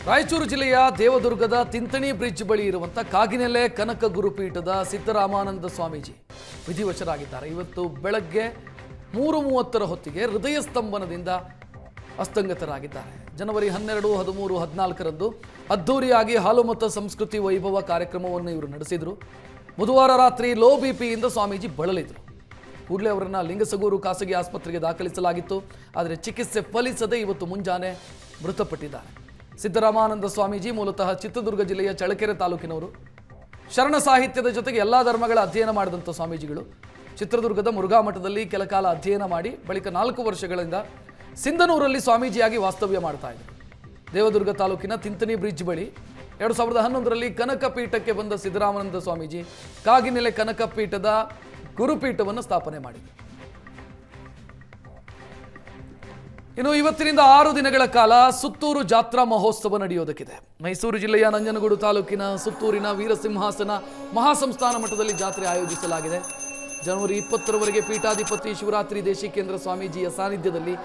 ರಾಯಚೂರು ಜಿಲ್ಲೆಯ ದೇವದುರ್ಗದ ತಿಂತಣಿ ಬ್ರಿಡ್ಜ್ ಬಳಿ ಇರುವಂಥ ಕಾಗಿನೆಲೆ ಕನಕ ಗುರುಪೀಠದ ಸಿದ್ದರಾಮಾನಂದ ಸ್ವಾಮೀಜಿ ವಿಧಿವಶರಾಗಿದ್ದಾರೆ. ಇವತ್ತು ಬೆಳಗ್ಗೆ 3:30 ಹೊತ್ತಿಗೆ ಹೃದಯ ಸ್ತಂಭನದಿಂದ ಅಸ್ತಂಗತರಾಗಿದ್ದಾರೆ. ಜನವರಿ 12, 13, 14ರಂದು ಅದ್ದೂರಿಯಾಗಿ ಹಾಲುಮತ ಸಂಸ್ಕೃತಿ ವೈಭವ ಕಾರ್ಯಕ್ರಮವನ್ನು ಇವರು ನಡೆಸಿದರು. ಬುಧವಾರ ರಾತ್ರಿ ಲೋ ಬಿಪಿಯಿಂದ ಸ್ವಾಮೀಜಿ ಬಳಲಿದ್ರು. ಕೂಡಲೇ ಅವರನ್ನು ಲಿಂಗಸಗೂರು ಖಾಸಗಿ ಆಸ್ಪತ್ರೆಗೆ ದಾಖಲಿಸಲಾಗಿತ್ತು. ಆದರೆ ಚಿಕಿತ್ಸೆ ಫಲಿಸದೆ ಇವತ್ತು ಮುಂಜಾನೆ ಮೃತಪಟ್ಟಿದ್ದಾರೆ. ಸಿದ್ದರಾಮಾನಂದ ಸ್ವಾಮೀಜಿ ಮೂಲತಃ ಚಿತ್ರದುರ್ಗ ಜಿಲ್ಲೆಯ ಚಳ್ಳಕೆರೆ ತಾಲೂಕಿನವರು. ಶರಣ ಸಾಹಿತ್ಯದ ಜೊತೆಗೆ ಎಲ್ಲ ಧರ್ಮಗಳ ಅಧ್ಯಯನ ಮಾಡಿದಂಥ ಸ್ವಾಮೀಜಿಗಳು ಚಿತ್ರದುರ್ಗದ ಮುರುಘಾ ಮಠದಲ್ಲಿ ಕೆಲಕಾಲ ಅಧ್ಯಯನ ಮಾಡಿ ಬಳಿಕ 4 ವರ್ಷಗಳಿಂದ ಸಿಂಧನೂರಲ್ಲಿ ಸ್ವಾಮೀಜಿಯಾಗಿ ವಾಸ್ತವ್ಯ ಮಾಡ್ತಾ ಇದ್ದರು. ದೇವದುರ್ಗ ತಾಲೂಕಿನ ತಿಂತಣಿ ಬ್ರಿಡ್ಜ್ ಬಳಿ 2011ರಲ್ಲಿ ಕನಕ ಪೀಠಕ್ಕೆ ಬಂದ ಸಿದ್ದರಾಮಾನಂದ ಸ್ವಾಮೀಜಿ ಕಾಗಿನೆಲೆ ಕನಕ ಪೀಠದ ಗುರುಪೀಠವನ್ನು ಸ್ಥಾಪನೆ ಮಾಡಿದರು. ಇನ್ನು ಇವತ್ತಿನಿಂದ 6 ದಿನಗಳ ಕಾಲ ಸುತ್ತೂರು ಜಾತ್ರಾ ಮಹೋತ್ಸವ ನಡೆಯೋದಕ್ಕಿದೆ. ಮೈಸೂರು ಜಿಲ್ಲೆಯ ನಂಜನಗೂಡು ತಾಲೂಕಿನ ಸುತ್ತೂರಿನ ವೀರಸಿಂಹಾಸನ ಮಹಾಸಂಸ್ಥಾನ ಮಠದಲ್ಲಿ ಜಾತ್ರೆ ಆಯೋಜಿಸಲಾಗಿದೆ. ಜನವರಿ 20ರವರೆಗೆ ಪೀಠಾಧಿಪತಿ ಶಿವರಾತ್ರಿ ದೇಶಿಕೇಂದ್ರ ಸ್ವಾಮೀಜಿಯ ಸಾನ್ನಿಧ್ಯದಲ್ಲಿ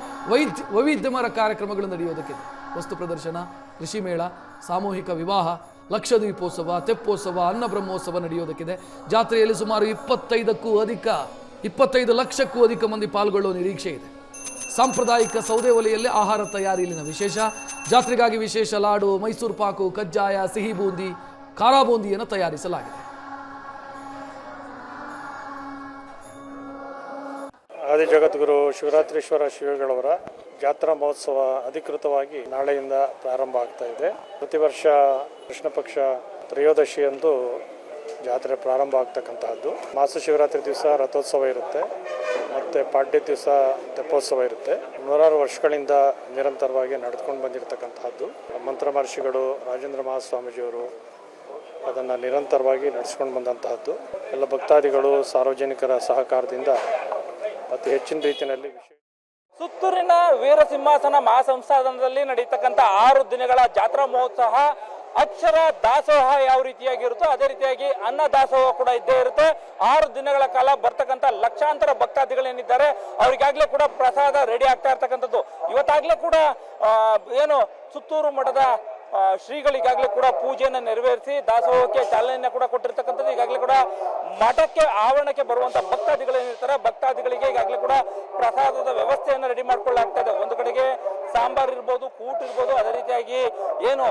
ವೈವಿಧ್ಯಮಯ ಕಾರ್ಯಕ್ರಮಗಳು ನಡೆಯೋದಕ್ಕಿದೆ. ವಸ್ತು ಪ್ರದರ್ಶನ, ಕೃಷಿ ಮೇಳ, ಸಾಮೂಹಿಕ ವಿವಾಹ, ಲಕ್ಷದ್ವೀಪೋತ್ಸವ, ತೆಪ್ಪೋತ್ಸವ, ಅನ್ನಬ್ರಹ್ಮೋತ್ಸವ ನಡೆಯೋದಕ್ಕಿದೆ. ಜಾತ್ರೆಯಲ್ಲಿ ಸುಮಾರು 25 ಲಕ್ಷಕ್ಕೂ ಅಧಿಕ ಮಂದಿ ಪಾಲ್ಗೊಳ್ಳುವ ನಿರೀಕ್ಷೆ ಇದೆ. ಸಾಂಪ್ರದಾಯಿಕ ಸೌದೆ ಒಲೆಯಲ್ಲಿ ಆಹಾರ ತಯಾರಿ ಇಲ್ಲಿನ ವಿಶೇಷ. ಜಾತ್ರೆಗಾಗಿ ವಿಶೇಷ ಲಾಡು, ಮೈಸೂರು ಪಾಕು, ಕಜ್ಜಾಯ, ಸಿಹಿ ಬೂಂದಿ, ಖಾರ ಬೂಂದಿಯನ್ನು ತಯಾರಿಸಲಾಗಿದೆ. ಆದಿಜಗದ್ಗುರು ಶಿವರಾತ್ರೀಶ್ವರ ಶ್ರೀಗಳವರ ಜಾತ್ರಾ ಮಹೋತ್ಸವ ಅಧಿಕೃತವಾಗಿ ನಾಳೆಯಿಂದ ಪ್ರಾರಂಭ ಆಗ್ತಾ ಇದೆ. ಪ್ರತಿ ವರ್ಷ ಕೃಷ್ಣ ಪಕ್ಷ ತ್ರಯೋದಶಿಯಂದು ಜಾತ್ರೆ ಪ್ರಾರಂಭ ಆಗ್ತಕ್ಕಂತಹದ್ದು. ಮಾಸ ಶಿವರಾತ್ರಿ ದಿವಸ ರಥೋತ್ಸವ ಇರುತ್ತೆ, ಮತ್ತು ಪಾಡ್ಯ ದಿವಸ ತೆಪ್ಪೋತ್ಸವ ಇರುತ್ತೆ. 100 ವರ್ಷಗಳಿಂದ ನಿರಂತರವಾಗಿ ನಡೆದುಕೊಂಡು ಬಂದಿರತಕ್ಕಂತಹದ್ದು. ಮಂತ್ರ ಮಹರ್ಷಿಗಳು ರಾಜೇಂದ್ರ ಮಹಾಸ್ವಾಮೀಜಿಯವರು ಅದನ್ನು ನಿರಂತರವಾಗಿ ನಡೆಸ್ಕೊಂಡು ಬಂದಂತಹದ್ದು. ಎಲ್ಲ ಭಕ್ತಾದಿಗಳು ಸಾರ್ವಜನಿಕರ ಸಹಕಾರದಿಂದ ಅತಿ ಹೆಚ್ಚಿನ ರೀತಿಯಲ್ಲಿ ಸುತ್ತೂರಿನ ವೀರಸಿಂಹಾಸನ ಮಹಾಸಂಸ್ಥಾನದಲ್ಲಿ ನಡೀತಕ್ಕಂಥ 6 ದಿನಗಳ ಜಾತ್ರಾ ಮಹೋತ್ಸವ ಅಕ್ಷರ ದಾಸೋಹ ಯಾವ ರೀತಿಯಾಗಿರುತ್ತೋ ಅದೇ ರೀತಿಯಾಗಿ ಅನ್ನ ದಾಸೋಹ ಕೂಡ ಇದ್ದೇ ಇರುತ್ತೆ. 6 ದಿನಗಳ ಕಾಲ ಬರ್ತಕ್ಕಂಥ ಲಕ್ಷಾಂತರ ಭಕ್ತಾದಿಗಳೇನಿದ್ದಾರೆ ಅವರಿಗಾಗಲೇ ಕೂಡ ಪ್ರಸಾದ ರೆಡಿ ಆಗ್ತಾ ಇರ್ತಕ್ಕಂಥದ್ದು. ಇವತ್ತಾಗಲೇ ಕೂಡ ಏನು ಸುತ್ತೂರು ಮಠದ ಶ್ರೀಗಳಿಗಾಗಲೇ ಕೂಡ ಪೂಜೆಯನ್ನು ನೆರವೇರಿಸಿ ದಾಸೋಹಕ್ಕೆ ಚಾಲನೆಯನ್ನು ಕೂಡ ಕೊಟ್ಟಿರ್ತಕ್ಕಂಥದ್ದು. ಈಗಾಗಲೇ ಕೂಡ ಮಠಕ್ಕೆ ಆವರಣಕ್ಕೆ ಬರುವಂತ ಭಕ್ತಾದಿಗಳೇನಿರ್ತಾರೆ ಭಕ್ತಾದಿಗಳಿಗೆ ಈಗಾಗಲೇ ಕೂಡ ಪ್ರಸಾದದ ವ್ಯವಸ್ಥೆಯನ್ನು ರೆಡಿ ಮಾಡ್ಕೊಳ್ಳಾಗ್ತಾ ಇದೆ. ಒಂದು ಕಡೆಗೆ ಸಾಂಬಾರ್ ಇರ್ಬೋದು, ಕೂಟ್ ಇರ್ಬೋದು, ಅದೇ ರೀತಿಯಾಗಿ ಏನು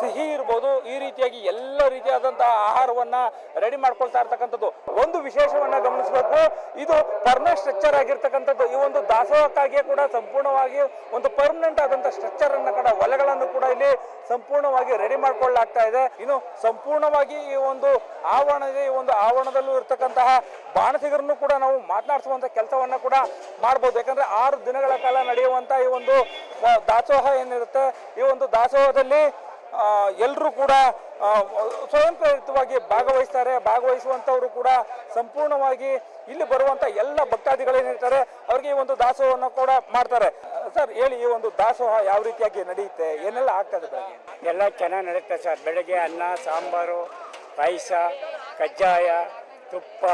ಸಿಹಿ ಇರ್ಬೋದು, ಈ ರೀತಿಯಾಗಿ ಎಲ್ಲ ರೀತಿಯಾದಂತಹ ಆಹಾರವನ್ನ ರೆಡಿ ಮಾಡ್ಕೊಳ್ತಾ ಇರ್ತಕ್ಕಂಥದ್ದು. ಒಂದು ವಿಶೇಷವನ್ನ ಗಮನಿಸಬೇಕು, ಇದು ಪರ್ಮನೆಂಟ್ ಸ್ಟ್ರಕ್ಚರ್ ಆಗಿರ್ತಕ್ಕಂಥದ್ದು. ಈ ಒಂದು ದಾಸೋಹಕ್ಕಾಗಿಯೇ ಕೂಡ ಸಂಪೂರ್ಣವಾಗಿ ಒಂದು ಪರ್ಮನೆಂಟ್ ಆದಂತಹ ಸ್ಟ್ರಕ್ಚರ್ ಅನ್ನ ಕೂಡ ಹೊಲಗಳನ್ನು ಕೂಡ ಇಲ್ಲಿ ಸಂಪೂರ್ಣವಾಗಿ ರೆಡಿ ಮಾಡ್ಕೊಳ್ಳಾಗ್ತಾ ಇದೆ. ಇನ್ನು ಸಂಪೂರ್ಣವಾಗಿ ಈ ಒಂದು ಆವರಣದಲ್ಲೂ ಇರ್ತಕ್ಕಂತಹ ಬಾಣಸಿಗರನ್ನು ಕೂಡ ನಾವು ಮಾತನಾಡಿಸುವಂತ ಕೆಲಸವನ್ನ ಕೂಡ ಮಾಡಬಹುದು. ಯಾಕಂದ್ರೆ 6 ದಿನಗಳ ಕಾಲ ನಡೆಯುವಂತ ಈ ಒಂದು ದಾಸೋಹ ಏನಿರುತ್ತೆ, ಈ ಒಂದು ದಾಸೋಹದಲ್ಲಿ ಎಲ್ಲರೂ ಕೂಡ ಸ್ವಯಂ ಪ್ರೇರಿತವಾಗಿ ಭಾಗವಹಿಸ್ತಾರೆ. ಭಾಗವಹಿಸುವಂತವರು ಕೂಡ ಸಂಪೂರ್ಣವಾಗಿ ಇಲ್ಲಿ ಬರುವಂತ ಎಲ್ಲ ಭಕ್ತಾದಿಗಳೇನಿರ್ತಾರೆ ಅವರಿಗೆ ಈ ಒಂದು ದಾಸೋಹವನ್ನು ಕೂಡ ಮಾಡ್ತಾರೆ. ಸರ್ ಹೇಳಿ, ಈ ಒಂದು ದಾಸೋಹ ಯಾವ ರೀತಿಯಾಗಿ ನಡೆಯುತ್ತೆ, ಏನೆಲ್ಲ ಆಗ್ತದೆ? ಬೆಳಗ್ಗೆ ಎಲ್ಲ ಚೆನ್ನಾಗಿ ನಡೆಯುತ್ತೆ ಸರ್. ಬೆಳಗ್ಗೆ ಅನ್ನ, ಸಾಂಬಾರು, ಪಾಯಸ, ಕಜ್ಜಾಯ, ತುಪ್ಪ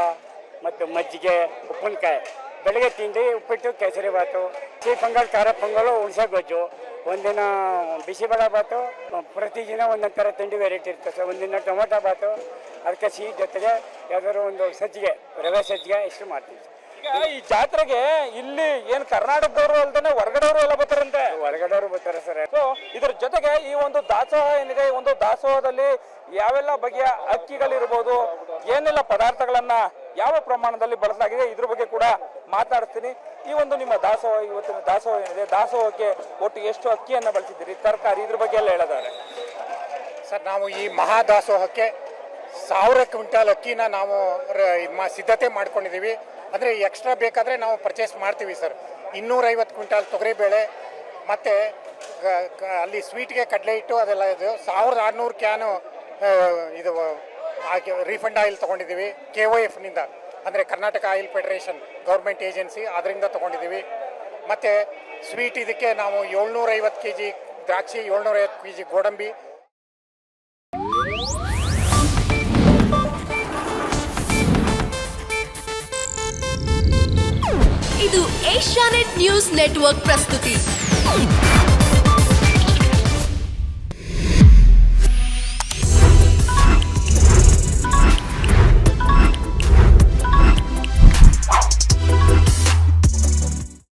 ಮತ್ತು ಮಜ್ಜಿಗೆ, ಉಪ್ಪಿನಕಾಯಿ. ಬೆಳಗ್ಗೆ ತಿಂಡಿ ಉಪ್ಪಿಟ್ಟು, ಕೇಸರಿ ಬಾತು, ಸಿಹಿ ಪೊಂಗಲ್, ಖಾರ ಪೊಂಗಲು, ಹುಣಸೆ ಗೊಜ್ಜು. ಒಂದಿನ ಬಿಸಿಬೇಳೆ ಬಾತು, ಪ್ರತಿದಿನ ಒಂದೊಂದು ಥರ ತಿಂಡಿ ವೆರೈಟಿ ಇರ್ತದೆ ಸರ್. ಒಂದಿನ ಟೊಮೊಟೊ ಬಾತು, ಅದಕ್ಕೆ ಸಿಹಿ ಜೊತೆಗೆ ಯಾವ್ದಾದ್ರು ಒಂದು ಸಜ್ಜಿಗೆ, ರವೆ ಸಜ್ಜಿಗೆ ಇಷ್ಟು ಮಾಡ್ತೀವಿ. ಈಗ ಈ ಜಾತ್ರೆಗೆ ಇಲ್ಲಿ ಏನು ಕರ್ನಾಟಕದವರು ಅಲ್ದೇನೆ ಹೊರಗಡೆಯವರು ಎಲ್ಲ ಬರ್ತಾರಂತೆ? ಹೊರಗಡೆಯವರು ಬರ್ತಾರೆ ಸರ್. ಸೊ ಇದ್ರ ಜೊತೆಗೆ ಈ ಒಂದು ದಾಸೋಹ ಏನಿದೆ, ಈ ಒಂದು ದಾಸೋಹದಲ್ಲಿ ಯಾವೆಲ್ಲ ಬಗೆಯ ಅಕ್ಕಿಗಳಿರ್ಬೋದು, ಏನೆಲ್ಲ ಪದಾರ್ಥಗಳನ್ನ ಯಾವ ಪ್ರಮಾಣದಲ್ಲಿ ಬಳಸಲಾಗಿದೆ ಇದ್ರ ಬಗ್ಗೆ ಕೂಡ ಮಾತಾಡ್ತೀನಿ. ಈ ಒಂದು ನಿಮ್ಮ ದಾಸೋಹ, ಇವತ್ತಿನ ದಾಸೋಹ ಏನಿದೆ, ದಾಸೋಹಕ್ಕೆ ಒಟ್ಟು ಎಷ್ಟು ಅಕ್ಕಿಯನ್ನು ಬಳಸಿದ್ದೀರಿ, ತರಕಾರಿ, ಇದ್ರ ಬಗ್ಗೆ ಎಲ್ಲ ಹೇಳಿದ್ದಾರೆ ಸರ್. ನಾವು ಈ ಮಹಾದಾಸೋಹಕ್ಕೆ 1000 ಕ್ವಿಂಟಾಲ್ ಅಕ್ಕಿನ ನಾವು ಸಿದ್ಧತೆ ಮಾಡ್ಕೊಂಡಿದ್ದೀವಿ. ಅಂದರೆ ಎಕ್ಸ್ಟ್ರಾ ಬೇಕಾದರೆ ನಾವು ಪರ್ಚೇಸ್ ಮಾಡ್ತೀವಿ ಸರ್. 250 ಕ್ವಿಂಟಾಲ್ ತೊಗರಿಬೇಳೆ, ಮತ್ತು ಅಲ್ಲಿ ಸ್ವೀಟ್ಗೆ ಕಡಲೆ ಹಿಟ್ಟು ಅದೆಲ್ಲ ಇದು. 1600 ಕ್ಯಾನು ಇದು ರೀಫಂಡ್ ಆಯಿಲ್ ತೊಗೊಂಡಿದ್ದೀವಿ KOF-ನಿಂದ, ಅಂದರೆ Karnataka oil federation government agency, ಅದರಿಂದ ತೊಗೊಂಡಿದ್ದೀವಿ. ಮತ್ತು ಸ್ವೀಟ್ ಇದಕ್ಕೆ ನಾವು 750 kg ದ್ರಾಕ್ಷಿ, 750 kg ಗೋಡಂಬಿ. ಇದು ಏಷ್ಯಾನೆಟ್ ನ್ಯೂಸ್ ನೆಟ್ವರ್ಕ್ ಪ್ರಸ್ತುತಿ.